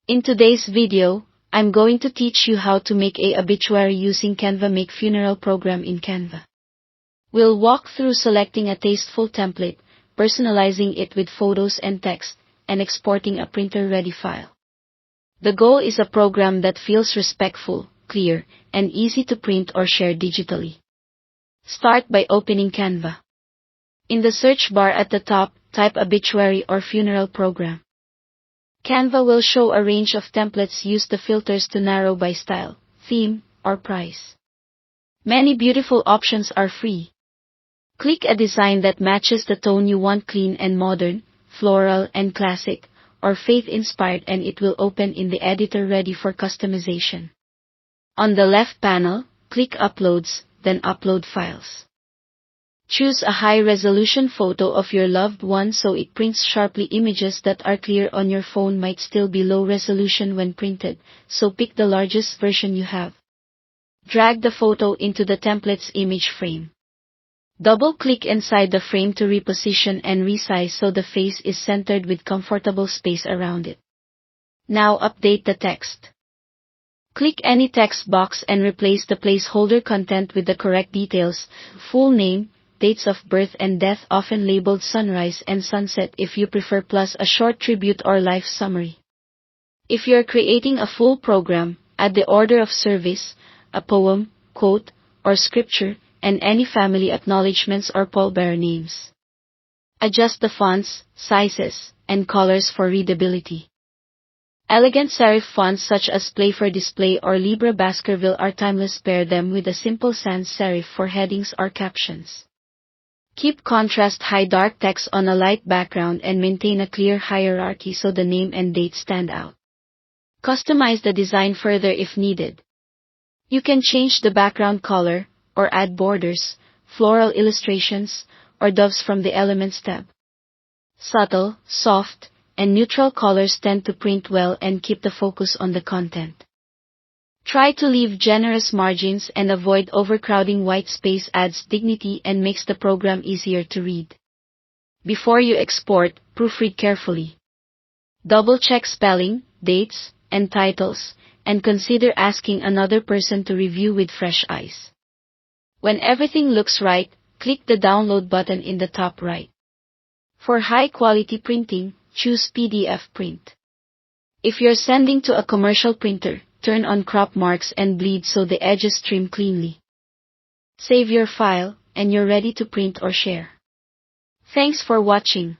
In today's video, I'm going to teach you how to make a obituary using Canva Make Funeral program in Canva. We'll walk through selecting a tasteful template, personalizing it with photos and text, and exporting a printer-ready file. The goal is a program that feels respectful, clear, and easy to print or share digitally. Start by opening Canva. In the search bar at the top, type obituary or funeral program. Canva will show a range of templates. Use the filters to narrow by style, theme, or price. Many beautiful options are free. Click a design that matches the tone you want: clean and modern, floral and classic, or faith-inspired, and it will open in the editor ready for customization. On the left panel, click Uploads, then Upload Files. Choose a high-resolution photo of your loved one so it prints sharply. Images that are clear on your phone might still be low resolution when printed, so pick the largest version you have. Drag the photo into the template's image frame. Double-click inside the frame to reposition and resize so the face is centered with comfortable space around it. Now update the text. Click any text box and replace the placeholder content with the correct details: full name, dates of birth and death, often labeled sunrise and sunset if you prefer, plus a short tribute or life summary. If you're creating a full program, add the order of service, a poem, quote, or scripture, and any family acknowledgements or pallbearer names. Adjust the fonts, sizes, and colors for readability. Elegant serif fonts such as Play for Display or Libra Baskerville are timeless. Pair them with a simple sans serif for headings or captions. Keep contrast high. Dark text on a light background and maintain a clear hierarchy so the name and date stand out. Customize the design further if needed. You can change the background color, or add borders, floral illustrations, or doves from the Elements tab. Subtle, soft, and neutral colors tend to print well and keep the focus on the content. Try to leave generous margins and avoid overcrowding. White space adds dignity and makes the program easier to read. Before you export, proofread carefully. Double-check spelling, dates, and titles, and consider asking another person to review with fresh eyes. When everything looks right, click the download button in the top right. For high-quality printing, choose PDF print. If you're sending to a commercial printer, turn on crop marks and bleed so the edges trim cleanly. Save your file, and you're ready to print or share. Thanks for watching.